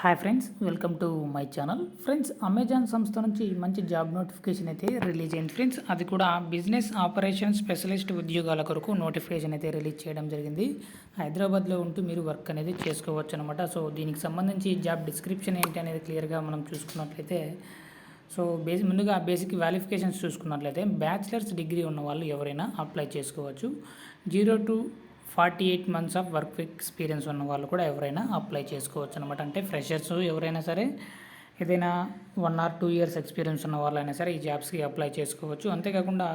Hi friends, welcome to my channel. Friends, Amazon సంస్థ నుంచి మంచి జాబ్ నోటిఫికేషన్ అయితే రిలీజ్ అయింది ఫ్రెండ్స్. అది కూడా బిజినెస్ ఆపరేషన్ స్పెషలిస్ట్ ఉద్యోగాల కొరకు నోటిఫికేషన్ అయితే రిలీజ్ చేయడం జరిగింది. హైదరాబాద్లో ఉంటూ మీరు వర్క్ అనేది చేసుకోవచ్చు అనమాట. సో దీనికి సంబంధించి జాబ్ డిస్క్రిప్షన్ ఏంటి అనేది క్లియర్గా మనం చూసుకున్నట్లయితే, సో ముందుగా బేసిక్ క్వాలిఫికేషన్స్ చూసుకున్నట్లయితే బ్యాచిలర్స్ డిగ్రీ ఉన్న వాళ్ళు ఎవరైనా అప్లై చేసుకోవచ్చు. 0 to 48 months of work experience ఉన్న వాళ్ళు కూడా ఎవరైనా అప్లై చేసుకోవచ్చు అనమాట. అంటే ఫ్రెషర్స్ ఎవరైనా సరే, ఏదైనా 1 or 2 years ఎక్స్పీరియన్స్ ఉన్న వాళ్ళైనా సరే ఈ జాబ్స్కి అప్లై చేసుకోవచ్చు. అంతేకాకుండా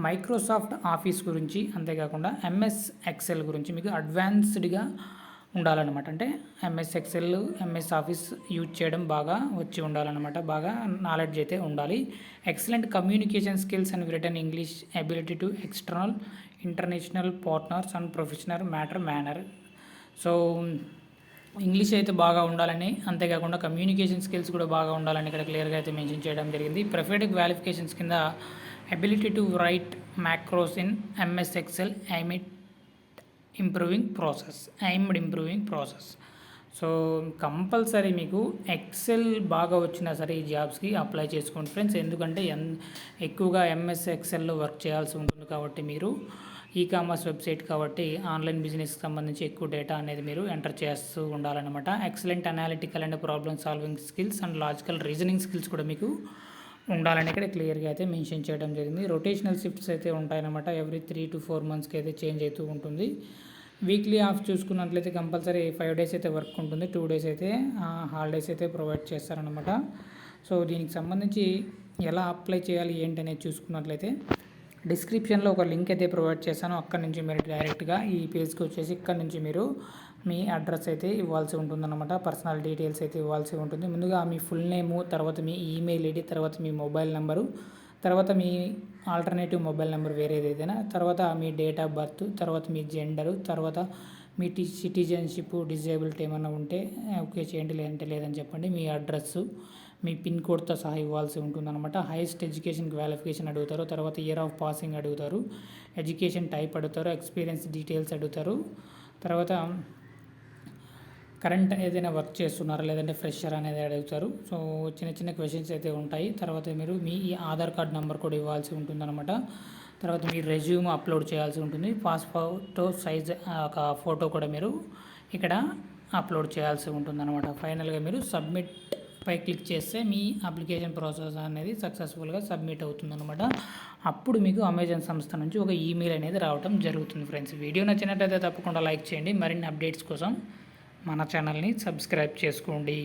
మైక్రోసాఫ్ట్ ఆఫీస్ గురించి, అంతేకాకుండా ఎంఎస్ ఎక్సెల్ గురించి మీకు అడ్వాన్స్డ్గా ఉండాలన్నమాట. అంటే MS Excel, MS office use చేయడం బాగా వచ్చి ఉండాలన్నమాట. బాగా నాలెడ్జ్ అయితే ఉండాలి. Excellent communication skills and return English ability to external international partners and professional manner. So English అయితే బాగా ఉండాలని, అంతేకాకుండా కమ్యూనికేషన్ స్కిల్స్ కూడా బాగా ఉండాలని ఇక్కడ క్లియర్గా అయితే మెన్షన్ చేయడం జరిగింది. ప్రిఫర్డ్ క్వాలిఫికేషన్స్ కింద ability to write macros in MS Excel aimed improving process. So compulsory మీకు ఎక్సెల్ బాగా వచ్చినా సరే ఈ జాబ్స్కి అప్లై చేసుకోండి ఫ్రెండ్స్. ఎందుకంటే ఎక్కువగా ఎంఎస్ ఎక్సెల్లో వర్క్ చేయాల్సి ఉంటుంది కాబట్టి, మీరు ఈకామర్స్ వెబ్సైట్ కాబట్టి ఆన్లైన్ బిజినెస్కి సంబంధించి ఎక్కువ డేటా అనేది మీరు ఎంటర్ చేస్తూ ఉండాలన్నమాట. Excellent analytical and problem solving skills and logical reasoning skills కూడా మీకు ఉండాలని ఇక్కడ క్లియర్గా అయితే మెన్షన్ చేయడం జరిగింది. రొటేషనల్ షిఫ్ట్స్ అయితే ఉంటాయన్నమాట. ఎవ్రీ 3 to 4 monthsకి అయితే చేంజ్ అవుతూ ఉంటుంది. వీక్లీ ఆఫ్ చూసుకున్నట్లయితే కంపల్సరీ 5 days అయితే వర్క్ ఉంటుంది, 2 days అయితే హాలిడేస్ అయితే ప్రొవైడ్ చేస్తారనమాట. సో దీనికి సంబంధించి ఎలా అప్లై చేయాలి ఏంటి అనేది చూసుకున్నట్లయితే డిస్క్రిప్షన్లో ఒక లింక్ అయితే ప్రొవైడ్ చేశాను. అక్కడ నుంచి మీరు డైరెక్ట్గా ఈ పేజ్కి వచ్చేసి ఇక్కడ నుంచి మీరు మీ అడ్రస్ అయితే ఇవ్వాల్సి ఉంటుందన్నమాట. పర్సనల్ డీటెయిల్స్ అయితే ఇవ్వాల్సి ఉంటుంది. ముందుగా మీ ఫుల్ నేము, తర్వాత మీ ఈమెయిల్ ఐడి, తర్వాత మీ మొబైల్ నెంబరు, తర్వాత మీ ఆల్టర్నేటివ్ మొబైల్ నెంబర్ వేరేది ఏదైనా, తర్వాత మీ డేట్ ఆఫ్ బర్త్, తర్వాత మీ జెండరు, తర్వాత మీ సిటిజన్షిప్, డిజేబిలిటీ ఏమైనా ఉంటే ఓకే చేయండి, లేదంటే లేదని చెప్పండి. మీ అడ్రస్సు, మీ పిన్ కోడ్తో సహా ఇవ్వాల్సి ఉంటుందన్నమాట. హైయెస్ట్ ఎడ్యుకేషన్ క్వాలిఫికేషన్ అడుగుతారు, తర్వాత ఇయర్ ఆఫ్ పాసింగ్ అడుగుతారు, ఎడ్యుకేషన్ టైప్ అడుగుతారు, ఎక్స్పీరియన్స్ డీటెయిల్స్ అడుగుతారు, తర్వాత కరెంట్ ఏదైనా వర్క్ చేస్తున్నారా లేదంటే ఫ్రెషర్ అనేది అడుగుతారు. సో చిన్న చిన్న క్వశ్చన్స్ అయితే ఉంటాయి. తర్వాత మీరు మీ ఆధార్ కార్డ్ నెంబర్ కూడా ఇవ్వాల్సి ఉంటుందన్నమాట. తర్వాత మీ రెజ్యూమ్ అప్లోడ్ చేయాల్సి ఉంటుంది. పాస్పోర్ట్ సైజ్ ఒక ఫోటో కూడా మీరు ఇక్కడ అప్లోడ్ చేయాల్సి ఉంటుందన్నమాట. ఫైనల్గా మీరు సబ్మిట్ పై క్లిక్ చేస్తే మీ అప్లికేషన్ ప్రాసెస్ అనేది సక్సెస్ఫుల్గా సబ్మిట్ అవుతుందన్నమాట. అప్పుడు మీకు అమెజాన్ సంస్థ నుంచి ఒక ఈమెయిల్ అనేది రావడం జరుగుతుంది ఫ్రెండ్స్. వీడియో నచ్చినట్లయితే తప్పకుండా లైక్ చేయండి. మరిన్ని అప్డేట్స్ కోసం మన ఛానల్ని సబ్స్క్రైబ్ చేసుకోండి.